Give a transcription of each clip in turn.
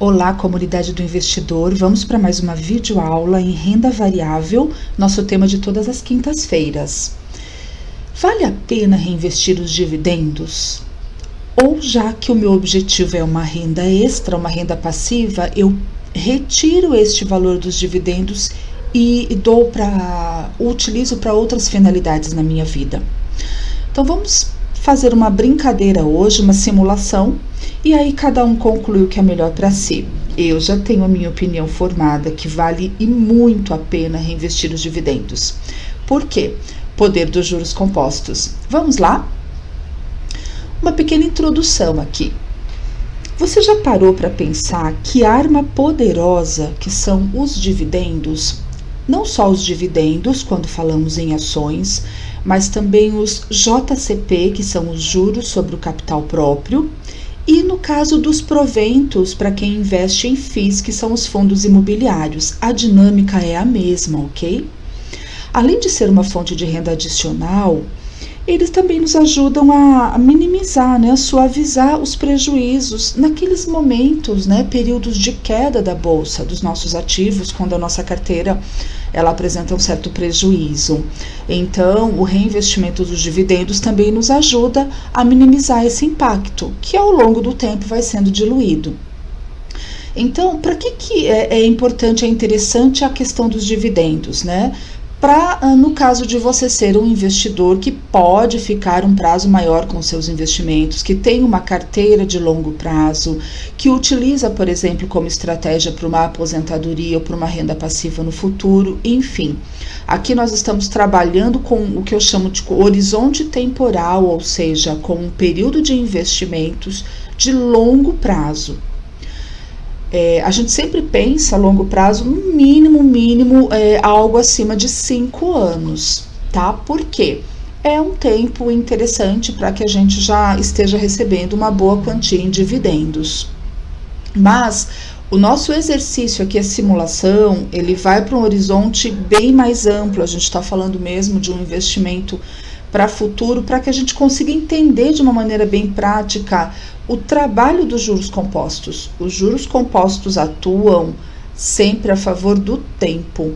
Olá, comunidade do investidor, vamos para mais uma videoaula em renda variável, nosso tema de todas as quintas-feiras. Vale a pena reinvestir os dividendos? Ou já que o meu objetivo é uma renda extra, uma renda passiva, eu retiro este valor dos dividendos e utilizo para outras finalidades na minha vida? Então vamos fazer uma brincadeira hoje, uma simulação, e aí cada um conclui o que é melhor para si. Eu já tenho a minha opinião formada que vale e muito a pena reinvestir os dividendos. Por quê? Poder dos juros compostos. Vamos lá? Uma pequena introdução aqui. Você já parou para pensar que arma poderosa que são os dividendos? Não só os dividendos, quando falamos em ações, mas também os JCP, que são os juros sobre o capital próprio, e no caso dos proventos, para quem investe em FIIs, que são os fundos imobiliários, a dinâmica é a mesma, ok? Além de ser uma fonte de renda adicional, eles também nos ajudam a minimizar, a suavizar os prejuízos naqueles momentos, períodos de queda da bolsa, dos nossos ativos, quando a nossa carteira ela apresenta um certo prejuízo. Então, o reinvestimento dos dividendos também nos ajuda a minimizar esse impacto, que ao longo do tempo vai sendo diluído. Então, para que é importante, é interessante a questão dos dividendos, no caso de você ser um investidor que pode ficar um prazo maior com seus investimentos, que tem uma carteira de longo prazo, que utiliza, por exemplo, como estratégia para uma aposentadoria ou para uma renda passiva no futuro, enfim. Aqui nós estamos trabalhando com o que eu chamo de horizonte temporal, ou seja, com um período de investimentos de longo prazo. A gente sempre pensa a longo prazo, no mínimo, algo acima de 5 anos, tá? Por quê? É um tempo interessante para que a gente já esteja recebendo uma boa quantia em dividendos. Mas o nosso exercício aqui, a simulação, ele vai para um horizonte bem mais amplo. A gente está falando mesmo de um investimento para futuro, para que a gente consiga entender de uma maneira bem prática o trabalho dos juros compostos. Os juros compostos atuam sempre a favor do tempo.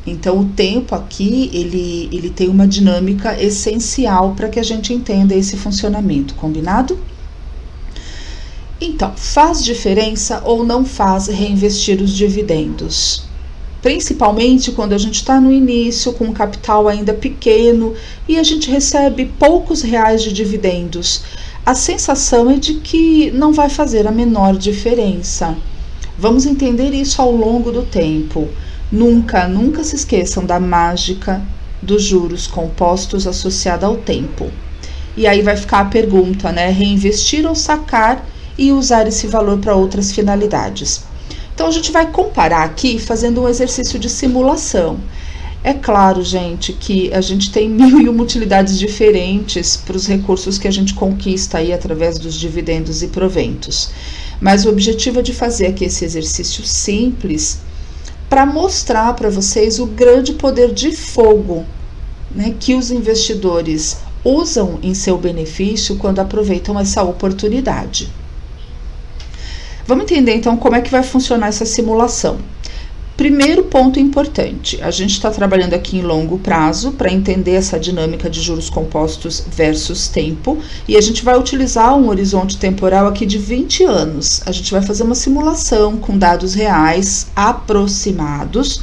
Então, o tempo aqui, ele tem uma dinâmica essencial para que a gente entenda esse funcionamento, combinado? Então, faz diferença ou não faz reinvestir os dividendos? Principalmente quando a gente está no início, com um capital ainda pequeno e a gente recebe poucos reais de dividendos. A sensação é de que não vai fazer a menor diferença. Vamos entender isso ao longo do tempo. Nunca se esqueçam da mágica dos juros compostos associada ao tempo. E aí vai ficar a pergunta, reinvestir ou sacar e usar esse valor para outras finalidades. Então, a gente vai comparar aqui fazendo um exercício de simulação. É claro, gente, que a gente tem 1001 utilidades diferentes para os recursos que a gente conquista aí através dos dividendos e proventos. Mas o objetivo é de fazer aqui esse exercício simples para mostrar para vocês o grande poder de fogo, que os investidores usam em seu benefício quando aproveitam essa oportunidade. Vamos entender, então, como é que vai funcionar essa simulação. Primeiro ponto importante, a gente está trabalhando aqui em longo prazo para entender essa dinâmica de juros compostos versus tempo, e a gente vai utilizar um horizonte temporal aqui de 20 anos. A gente vai fazer uma simulação com dados reais aproximados,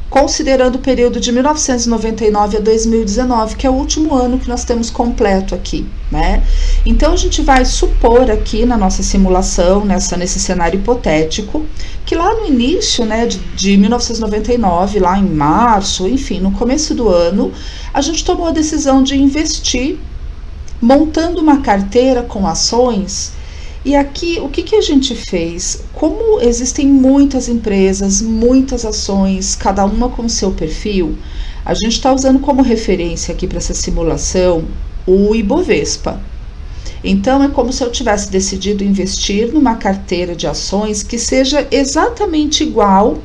considerando o período de 1999 a 2019, que é o último ano que nós temos completo aqui, Então, a gente vai supor aqui na nossa simulação, nesse cenário hipotético, que lá no início, de 1999, lá em março, enfim, no começo do ano, a gente tomou a decisão de investir, montando uma carteira com ações. E aqui, o que a gente fez? Como existem muitas empresas, muitas ações, cada uma com seu perfil, a gente está usando como referência aqui para essa simulação o Ibovespa. Então, é como se eu tivesse decidido investir numa carteira de ações que seja exatamente igual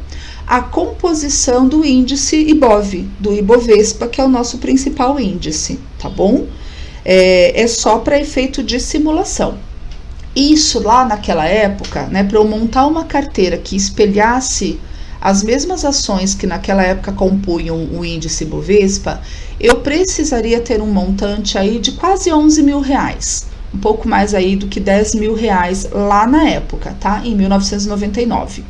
à composição do índice Ibov, do Ibovespa, que é o nosso principal índice, tá bom? É só para efeito de simulação. Isso lá naquela época, né, para eu montar uma carteira que espelhasse as mesmas ações que naquela época compunham o índice Bovespa, eu precisaria ter um montante aí de quase 11 mil reais, um pouco mais aí do que 10 mil reais lá na época, tá? Em 1999.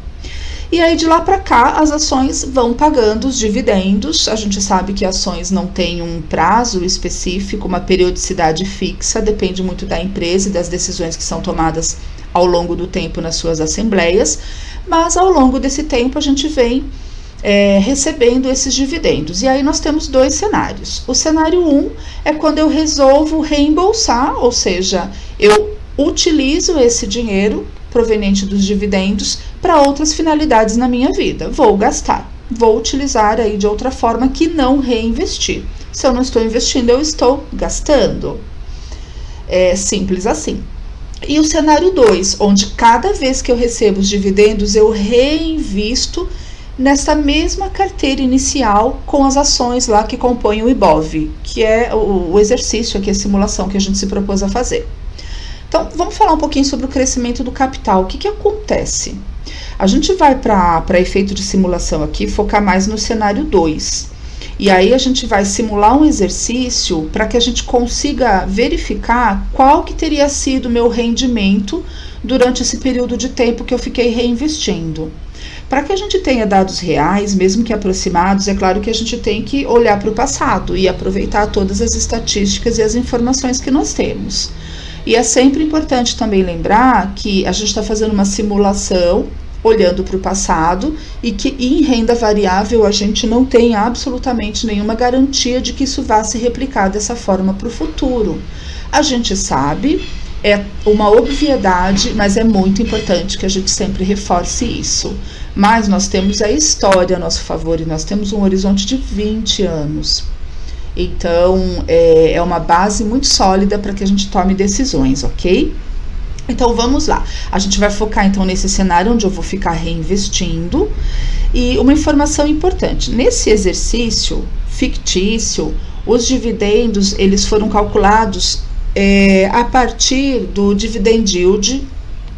E aí de lá para cá as ações vão pagando os dividendos. A gente sabe que ações não têm um prazo específico, uma periodicidade fixa, depende muito da empresa e das decisões que são tomadas ao longo do tempo nas suas assembleias, mas ao longo desse tempo a gente vem recebendo esses dividendos. E aí nós temos dois cenários. O cenário 1 é quando eu resolvo reembolsar, ou seja, eu utilizo esse dinheiro proveniente dos dividendos para outras finalidades na minha vida. Vou gastar, vou utilizar aí de outra forma que não reinvestir. Se eu não estou investindo, eu estou gastando. É simples assim. E o cenário 2, onde cada vez que eu recebo os dividendos, eu reinvisto nessa mesma carteira inicial com as ações lá que compõem o IBOV, que é o exercício aqui, a simulação que a gente se propôs a fazer. Então, vamos falar um pouquinho sobre o crescimento do capital. O que acontece? A gente vai para efeito de simulação aqui, focar mais no cenário 2. E aí a gente vai simular um exercício para que a gente consiga verificar qual que teria sido o meu rendimento durante esse período de tempo que eu fiquei reinvestindo. Para que a gente tenha dados reais, mesmo que aproximados, é claro que a gente tem que olhar para o passado e aproveitar todas as estatísticas e as informações que nós temos. E é sempre importante também lembrar que a gente está fazendo uma simulação olhando para o passado e que em renda variável a gente não tem absolutamente nenhuma garantia de que isso vá se replicar dessa forma para o futuro. A gente sabe, é uma obviedade, mas é muito importante que a gente sempre reforce isso. Mas nós temos a história a nosso favor e nós temos um horizonte de 20 anos. Então, é uma base muito sólida para que a gente tome decisões, ok? Então, vamos lá. A gente vai focar, então, nesse cenário onde eu vou ficar reinvestindo. E uma informação importante. Nesse exercício fictício, os dividendos, eles foram calculados a partir do dividend yield,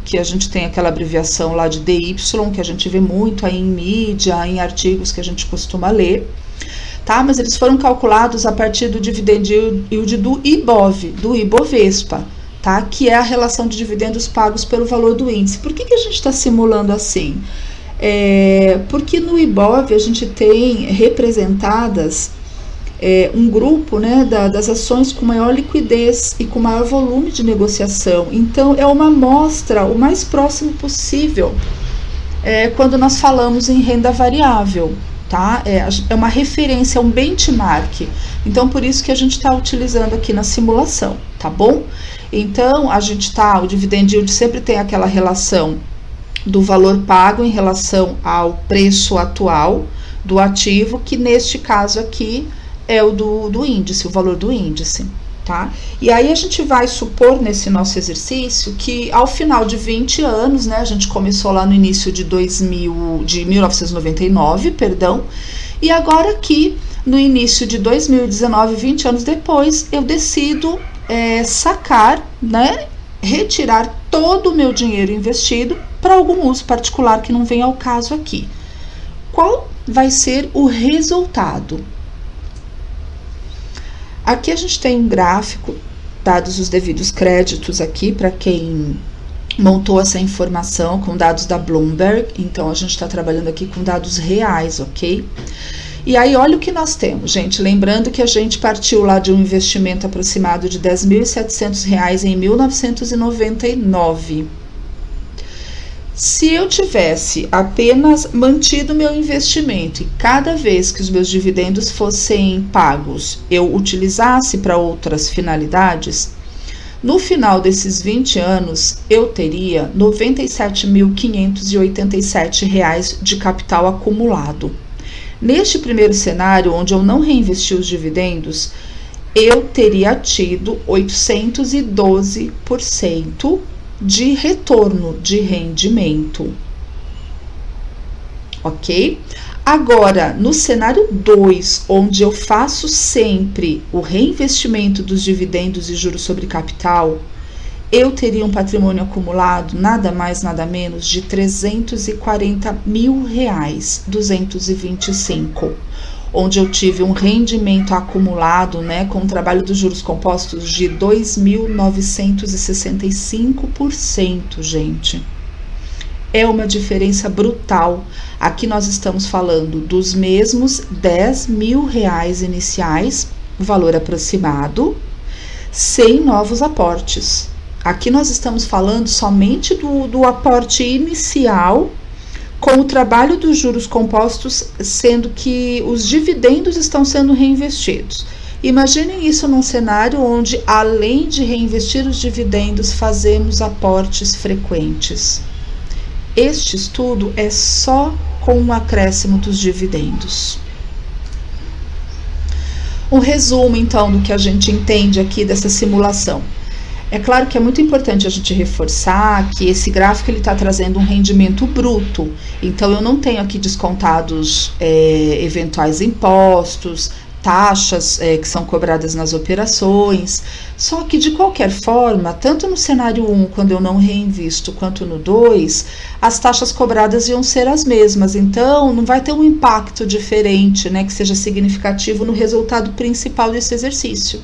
que a gente tem aquela abreviação lá de DY, que a gente vê muito aí em mídia, em artigos que a gente costuma ler. Tá? Mas eles foram calculados a partir do dividend yield do IBOV, do Ibovespa, tá? Que é a relação de dividendos pagos pelo valor do índice. Por que a gente está simulando assim? Porque no IBOV a gente tem representadas um grupo, né, das ações com maior liquidez e com maior volume de negociação. Então, é uma amostra o mais próximo possível quando nós falamos em renda variável. Tá? É uma referência, um benchmark. Então, por isso que a gente está utilizando aqui na simulação, tá bom? Então, o dividend yield sempre tem aquela relação do valor pago em relação ao preço atual do ativo, que neste caso aqui é o do índice, o valor do índice. Tá? E aí a gente vai supor nesse nosso exercício que ao final de 20 anos, né, a gente começou lá no início de 1999, e agora aqui no início de 2019, 20 anos depois, eu decido sacar, né, retirar todo o meu dinheiro investido para algum uso particular que não vem ao caso aqui. Qual vai ser o resultado? Aqui a gente tem um gráfico, dados os devidos créditos aqui para quem montou essa informação com dados da Bloomberg. Então, a gente está trabalhando aqui com dados reais, ok? E aí, olha o que nós temos, gente. Lembrando que a gente partiu lá de um investimento aproximado de R$ 10.700 em 1999. Se eu tivesse apenas mantido meu investimento e cada vez que os meus dividendos fossem pagos, eu utilizasse para outras finalidades, no final desses 20 anos, eu teria R$ 97.587 de capital acumulado. Neste primeiro cenário, onde eu não reinvesti os dividendos, eu teria tido 812% de retorno de rendimento, ok? Agora, no cenário 2, onde eu faço sempre o reinvestimento dos dividendos e juros sobre capital, eu teria um patrimônio acumulado nada mais, nada menos de R$340 mil, 225, onde eu tive um rendimento acumulado, né, com o trabalho dos juros compostos de 2.965%, gente. É uma diferença brutal. Aqui nós estamos falando dos mesmos R$10 mil iniciais, valor aproximado, sem novos aportes. Aqui nós estamos falando somente do aporte inicial, com o trabalho dos juros compostos, sendo que os dividendos estão sendo reinvestidos. Imaginem isso num cenário onde, além de reinvestir os dividendos, fazemos aportes frequentes. Este estudo é só com o acréscimo dos dividendos. Um resumo, então, do que a gente entende aqui dessa simulação. É claro que é muito importante a gente reforçar que esse gráfico está trazendo um rendimento bruto, então eu não tenho aqui descontados eventuais impostos, taxas que são cobradas nas operações, só que de qualquer forma, tanto no cenário 1, quando eu não reinvisto, quanto no 2, as taxas cobradas iam ser as mesmas, então não vai ter um impacto diferente, né, que seja significativo no resultado principal desse exercício,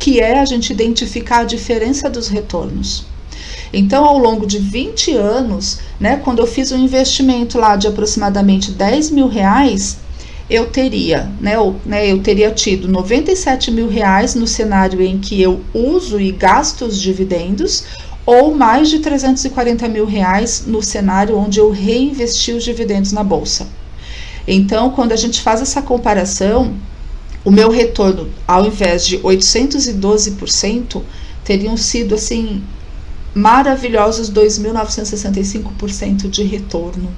que é a gente identificar a diferença dos retornos. Então, ao longo de 20 anos, né, quando eu fiz um investimento lá de aproximadamente R$10 mil, eu teria tido R$97 mil no cenário em que eu uso e gasto os dividendos, ou mais de R$340 mil no cenário onde eu reinvesti os dividendos na bolsa. Então, quando a gente faz essa comparação, o meu retorno, ao invés de 812%, teriam sido, assim, maravilhosos 2.965% de retorno.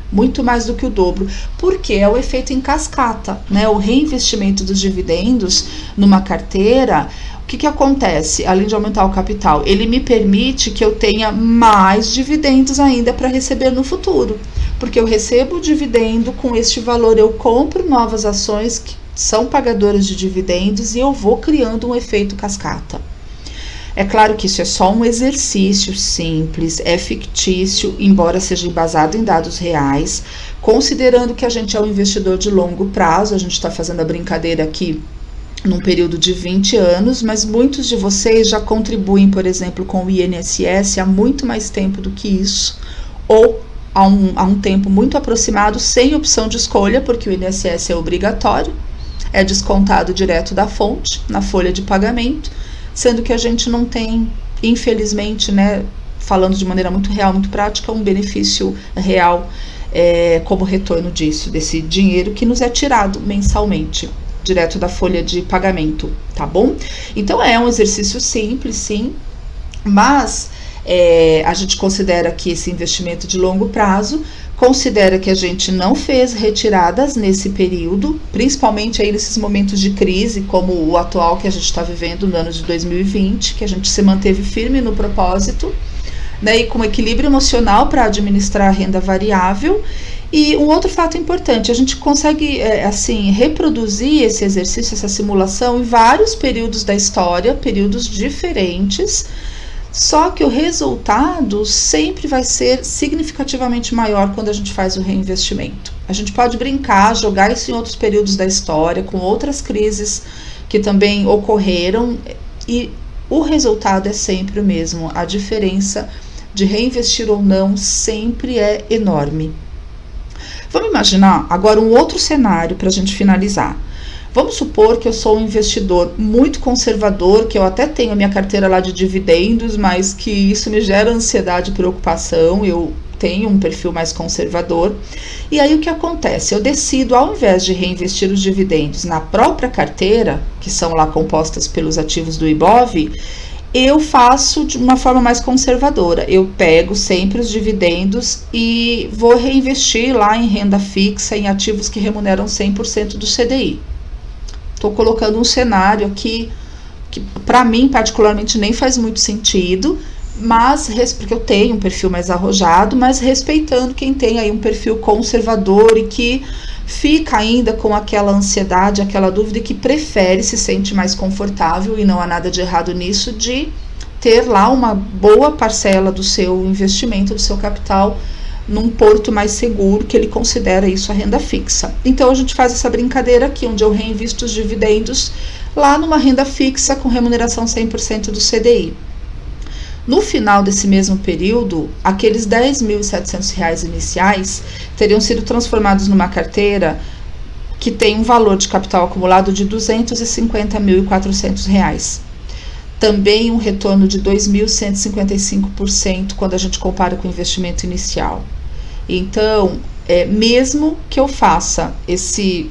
Muito mais do que o dobro, porque é o efeito em cascata, né? O reinvestimento dos dividendos numa carteira, o que acontece? Além de aumentar o capital, ele me permite que eu tenha mais dividendos ainda para receber no futuro, porque eu recebo o dividendo, com este valor eu compro novas ações que são pagadoras de dividendos e eu vou criando um efeito cascata. É claro que isso é só um exercício simples, é fictício, embora seja embasado em dados reais, considerando que a gente é um investidor de longo prazo, a gente está fazendo a brincadeira aqui num período de 20 anos, mas muitos de vocês já contribuem, por exemplo, com o INSS há muito mais tempo do que isso, ou há um tempo muito aproximado, sem opção de escolha, porque o INSS é obrigatório, é descontado direto da fonte, na folha de pagamento, sendo que a gente não tem, infelizmente, né, falando de maneira muito real, muito prática, um benefício real como retorno disso, desse dinheiro que nos é tirado mensalmente, direto da folha de pagamento, tá bom? Então é um exercício simples, sim, mas a gente considera que esse investimento de longo prazo, considera que a gente não fez retiradas nesse período, principalmente aí nesses momentos de crise, como o atual que a gente está vivendo no ano de 2020, que a gente se manteve firme no propósito, né, e com equilíbrio emocional para administrar a renda variável. E um outro fato importante, a gente consegue reproduzir esse exercício, essa simulação em vários períodos da história, períodos diferentes, só que o resultado sempre vai ser significativamente maior quando a gente faz o reinvestimento. A gente pode brincar, jogar isso em outros períodos da história, com outras crises que também ocorreram, e o resultado é sempre o mesmo. A diferença de reinvestir ou não sempre é enorme. Vamos imaginar agora um outro cenário para a gente finalizar. Vamos supor que eu sou um investidor muito conservador, que eu até tenho a minha carteira lá de dividendos, mas que isso me gera ansiedade e preocupação, eu tenho um perfil mais conservador. E aí o que acontece? Eu decido, ao invés de reinvestir os dividendos na própria carteira, que são lá compostas pelos ativos do IBOV, eu faço de uma forma mais conservadora. Eu pego sempre os dividendos e vou reinvestir lá em renda fixa, em ativos que remuneram 100% do CDI. Estou colocando um cenário aqui que para mim particularmente nem faz muito sentido, mas porque eu tenho um perfil mais arrojado, mas respeitando quem tem aí um perfil conservador e que fica ainda com aquela ansiedade, aquela dúvida, e que prefere, se sente mais confortável, e não há nada de errado nisso, de ter lá uma boa parcela do seu investimento, do seu capital, num porto mais seguro, que ele considera isso a renda fixa. Então a gente faz essa brincadeira aqui, onde eu reinvisto os dividendos lá numa renda fixa com remuneração 100% do CDI. No final desse mesmo período, aqueles R$ 10.700 iniciais teriam sido transformados numa carteira que tem um valor de capital acumulado de R$ 250.400. Também um retorno de 2.155% quando a gente compara com o investimento inicial. Então, mesmo que eu faça esse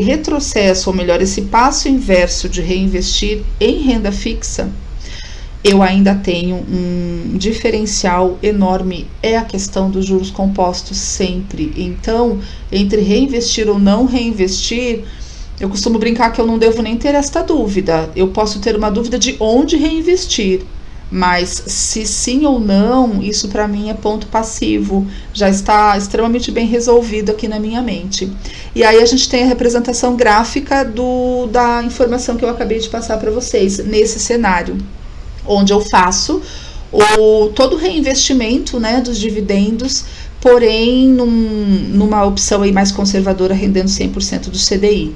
retrocesso, ou melhor, esse passo inverso de reinvestir em renda fixa, eu ainda tenho um diferencial enorme, é a questão dos juros compostos sempre. Então, entre reinvestir ou não reinvestir, eu costumo brincar que eu não devo nem ter esta dúvida. Eu posso ter uma dúvida de onde reinvestir, mas se sim ou não, isso para mim é ponto passivo, já está extremamente bem resolvido aqui na minha mente. E aí a gente tem a representação gráfica da informação que eu acabei de passar para vocês, nesse cenário, onde eu faço todo o reinvestimento, né, dos dividendos, porém numa opção aí mais conservadora, rendendo 100% do CDI.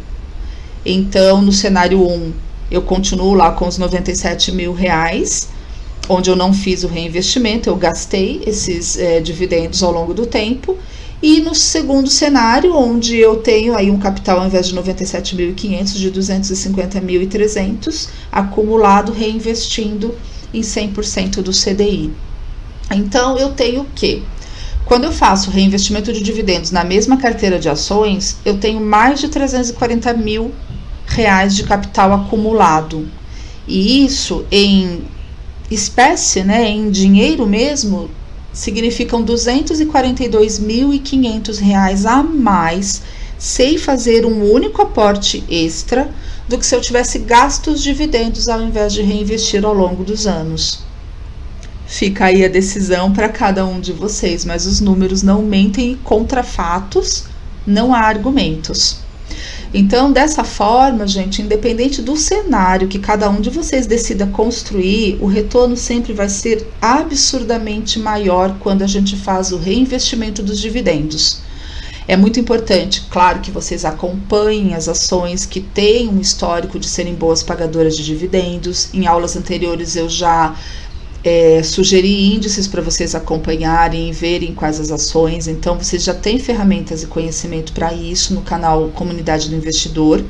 Então, no cenário 1, eu continuo lá com os R$ 97.000, onde eu não fiz o reinvestimento, eu gastei esses dividendos ao longo do tempo. E no segundo cenário, onde eu tenho aí um capital, ao invés de 97.500, de 250.300, acumulado, reinvestindo em 100% do CDI. Então, eu tenho o quê? Quando eu faço reinvestimento de dividendos na mesma carteira de ações, eu tenho mais de R$ 340.000 de capital acumulado. E isso em espécie, né, em dinheiro mesmo, significam R$ 242.500 a mais, sem fazer um único aporte extra, do que se eu tivesse gasto os dividendos ao invés de reinvestir ao longo dos anos. Fica aí a decisão para cada um de vocês, mas os números não mentem, e contra fatos não há argumentos. Então, dessa forma, gente, independente do cenário que cada um de vocês decida construir, o retorno sempre vai ser absurdamente maior quando a gente faz o reinvestimento dos dividendos. É muito importante, claro, que vocês acompanhem as ações que têm um histórico de serem boas pagadoras de dividendos. Em aulas anteriores eu já sugeri índices para vocês acompanharem e verem quais as ações. Então, vocês já têm ferramentas e conhecimento para isso no canal Comunidade do Investidor.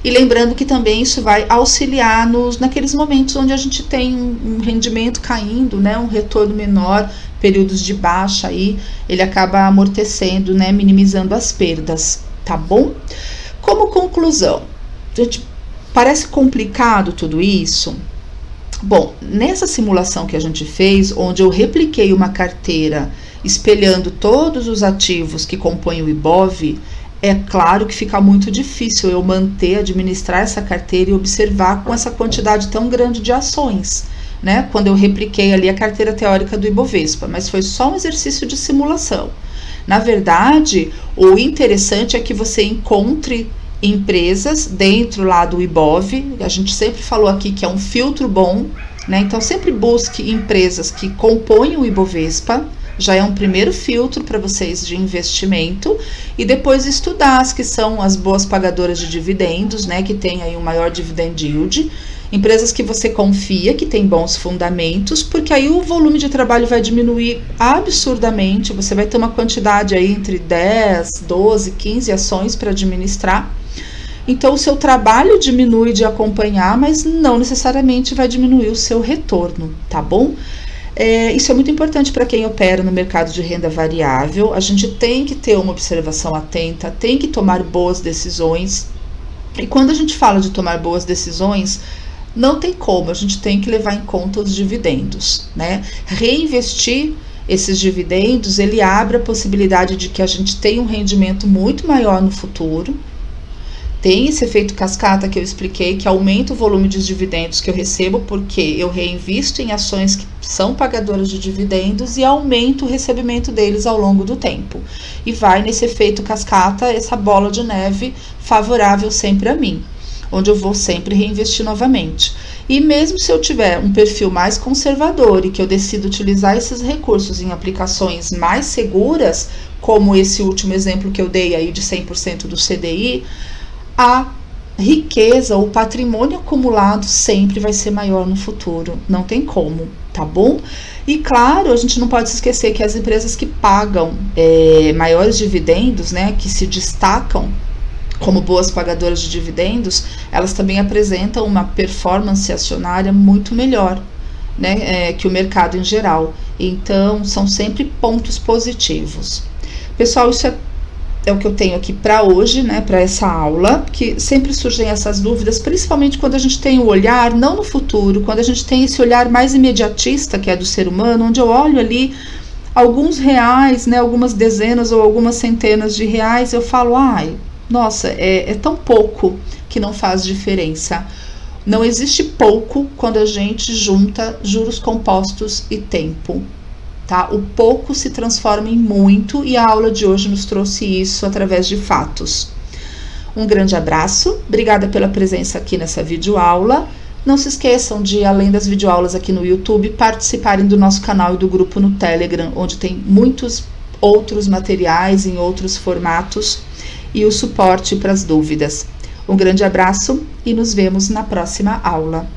E lembrando que também isso vai auxiliar naqueles momentos onde a gente tem um rendimento caindo, né, um retorno menor, períodos de baixa aí, ele acaba amortecendo, né, minimizando as perdas, tá bom? Como conclusão, gente, parece complicado tudo isso? Bom, nessa simulação que a gente fez, onde eu repliquei uma carteira espelhando todos os ativos que compõem o IBOV, é claro que fica muito difícil eu administrar essa carteira e observar com essa quantidade tão grande de ações, né? Quando eu repliquei ali a carteira teórica do Ibovespa, mas foi só um exercício de simulação. Na verdade, o interessante é que você encontre empresas dentro lá do IBOV, a gente sempre falou aqui que é um filtro bom, né? Então sempre busque empresas que compõem o Ibovespa, já é um primeiro filtro para vocês de investimento, e depois estudar as que são as boas pagadoras de dividendos, né? Que tem aí um maior dividend yield, empresas que você confia, que tem bons fundamentos, porque aí o volume de trabalho vai diminuir absurdamente, você vai ter uma quantidade aí entre 10, 12, 15 ações para administrar. Então, o seu trabalho diminui de acompanhar, mas não necessariamente vai diminuir o seu retorno, tá bom? Isso é muito importante para quem opera no mercado de renda variável. A gente tem que ter uma observação atenta, tem que tomar boas decisões. E quando a gente fala de tomar boas decisões, não tem como, a gente tem que levar em conta os dividendos, né? Reinvestir esses dividendos, ele abre a possibilidade de que a gente tenha um rendimento muito maior no futuro. Tem esse efeito cascata que eu expliquei, que aumenta o volume de dividendos que eu recebo, porque eu reinvisto em ações que são pagadoras de dividendos e aumento o recebimento deles ao longo do tempo. E vai nesse efeito cascata, essa bola de neve favorável sempre a mim, onde eu vou sempre reinvestir novamente. E mesmo se eu tiver um perfil mais conservador e que eu decido utilizar esses recursos em aplicações mais seguras, como esse último exemplo que eu dei aí de 100% do CDI, a riqueza, o patrimônio acumulado sempre vai ser maior no futuro, não tem como, tá bom? E claro, a gente não pode se esquecer que as empresas que pagam maiores dividendos, né, que se destacam como boas pagadoras de dividendos, elas também apresentam uma performance acionária muito melhor, né, que o mercado em geral. Então, são sempre pontos positivos. Pessoal, isso é o que eu tenho aqui para hoje, né, para essa aula, que sempre surgem essas dúvidas, principalmente quando a gente tem o olhar, não no futuro, quando a gente tem esse olhar mais imediatista, que é do ser humano, onde eu olho ali alguns reais, né, algumas dezenas ou algumas centenas de reais, eu falo, ai, nossa, é tão pouco que não faz diferença. Não existe pouco quando a gente junta juros compostos e tempo. Tá? O pouco se transforma em muito e a aula de hoje nos trouxe isso através de fatos. Um grande abraço, obrigada pela presença aqui nessa videoaula. Não se esqueçam de, além das videoaulas aqui no YouTube, participarem do nosso canal e do grupo no Telegram, onde tem muitos outros materiais em outros formatos e o suporte para as dúvidas. Um grande abraço e nos vemos na próxima aula.